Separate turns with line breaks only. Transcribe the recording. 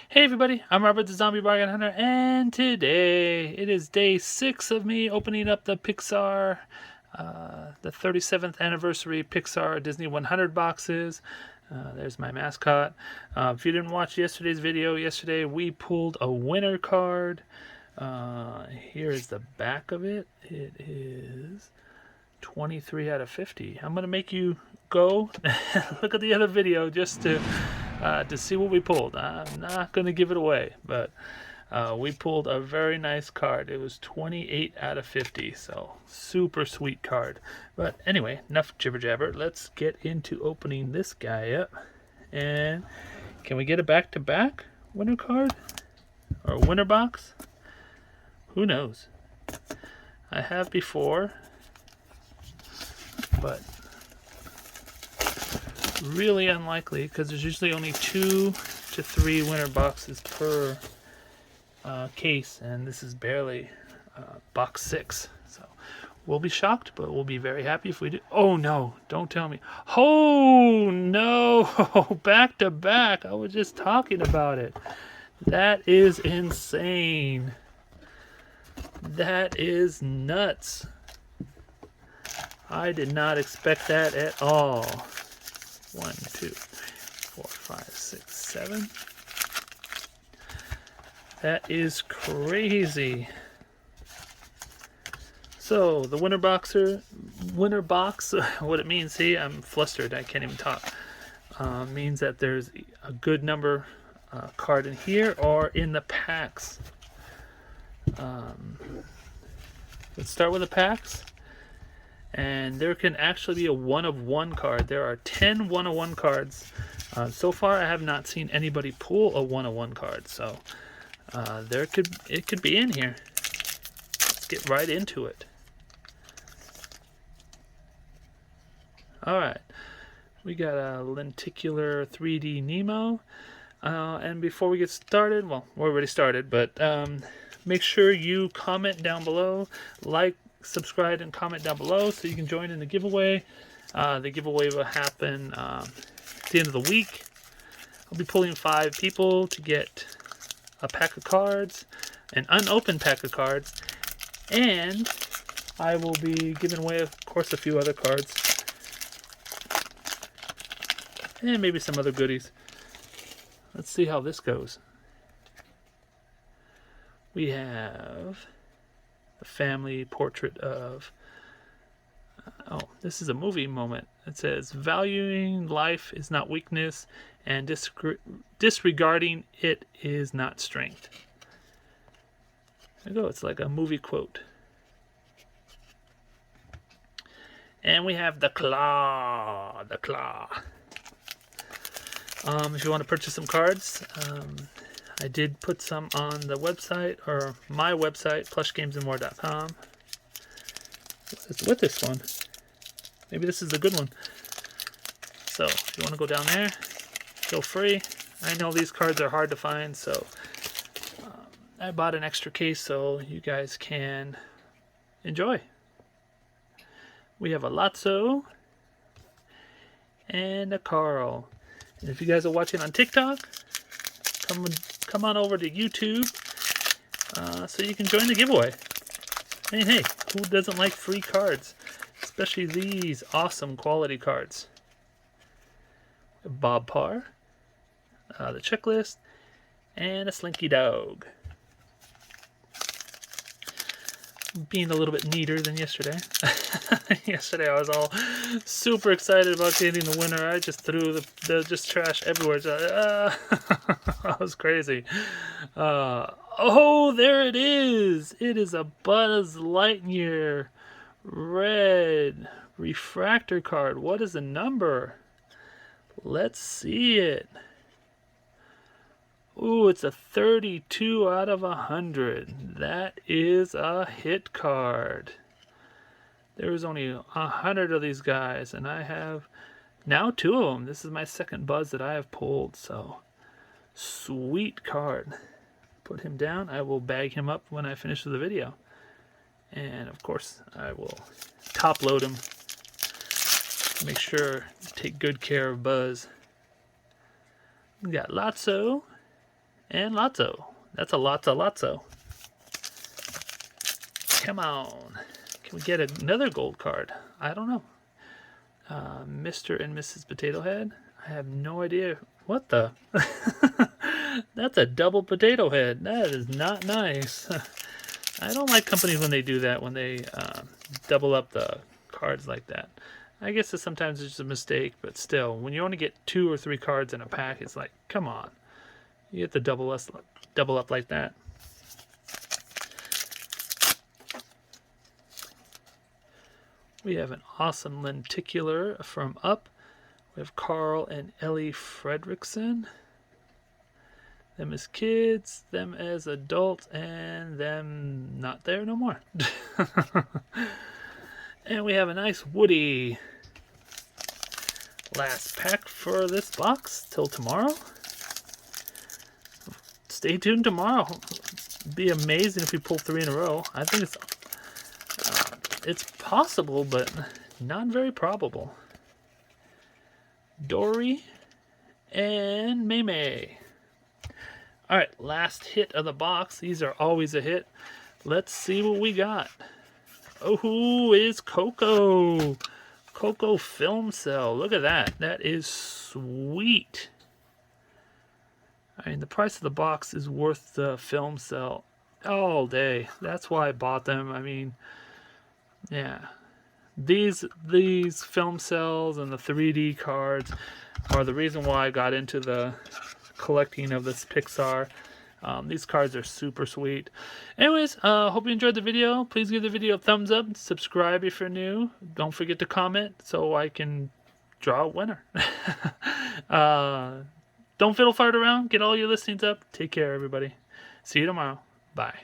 Hey everybody, I'm Robert the Zombiebargainhunter, and today it is day 6 of me opening up the Pixar, the 37th anniversary Pixar Disney 100 boxes. There's my mascot. If you didn't watch yesterday's video, yesterday we pulled a winner card. Here is the back of it. It is 23 out of 50. I'm going to make you go look at the other video just to see what we pulled. I'm not going to give it away, but we pulled a very nice card. It was 28 out of 50, so super sweet card. But anyway, enough jibber jabber. Let's get into opening this guy up. And can we get a back-to-back winner card? Or winner box? Who knows? I have before, but really unlikely because there's usually only 2 to 3 winner boxes per case, and this is barely box 6. So we'll be shocked, but we'll be very happy if we do. Oh no, don't tell me. Oh no, back to back. I was just talking about it. That is insane. That is nuts. I did not expect that at all. 1, 2, 3, 4, 5, 6, 7. That is crazy. So the winner box, what it means, see, I'm flustered, I can't even talk. Means that there's a good number card in here or in the packs. Let's start with the packs. And there can actually be a 1 of 1 card. There are 10 1 of 1 cards. So far, I have not seen anybody pull a 1 of 1 card. So it could be in here. Let's get right into it. All right, we got a lenticular 3D Nemo. And before we get started, well, we're already started, but make sure you comment down below, like, subscribe, and comment down below so you can join in the giveaway. The giveaway will happen at the end of the week. I'll be pulling 5 people to get a pack of cards, an unopened pack of cards, and I will be giving away, of course, a few other cards and maybe some other goodies. Let's see how this goes. We have a family portrait of, oh, this is a movie moment. It says, valuing life is not weakness, and disregarding it is not strength. There you go, it's like a movie quote. And we have the claw, if you want to purchase some cards, I did put some on the website, or my website, plushgamesandmore.com. What's with this one? Maybe this is a good one. So if you want to go down there, feel free. I know these cards are hard to find, so I bought an extra case so you guys can enjoy. We have a Lotso and a Carl. And if you guys are watching on TikTok, come on over to YouTube so you can join the giveaway. I mean, hey, who doesn't like free cards? Especially these awesome quality cards. Bob Parr, the checklist, and a Slinky Dog. Being a little bit neater than yesterday. Yesterday I was all super excited about getting the winner. I just threw the just trash everywhere. That was crazy. Oh, there it is. It is a Buzz Lightyear red refractor card. What is the number? Let's see it. Ooh, it's a 32 out of 100. That is a hit card. There was only 100 of these guys, and I have now 2 of them. This is my second Buzz that I have pulled, so sweet card. Put him down. I will bag him up when I finish the video. And of course, I will top load him. Make sure to take good care of Buzz. We got Lotso And Lotso. That's a Lotso. Come on. Can we get another gold card? I don't know. Mr. and Mrs. Potato Head. I have no idea. What the? That's a double potato head. That is not nice. I don't like companies when they do that, when they double up the cards like that. I guess that sometimes it's just a mistake, but still, when you only get 2 or 3 cards in a pack, it's like, come on. You get to double up like that. We have an awesome lenticular from Up. We have Carl and Ellie Fredrickson. Them as kids, them as adults, and them not there no more. And we have a nice Woody. Last pack for this box till tomorrow. Stay tuned tomorrow. It'd be amazing if we pull 3 in a row. I think it's possible, but not very probable. Dory and May. Alright, last hit of the box. These are always a hit. Let's see what we got. Oh, it's Coco. Coco film cell. Look at that. That is sweet. I mean, the price of the box is worth the film cell all day. That's why I bought them. I mean, yeah. These film cells and the 3D cards are the reason why I got into the collecting of this Pixar. These cards are super sweet. Anyways, hope you enjoyed the video. Please give the video a thumbs up. Subscribe if you're new. Don't forget to comment so I can draw a winner. Don't fiddle fart around. Get all your listings up. Take care, everybody. See you tomorrow. Bye.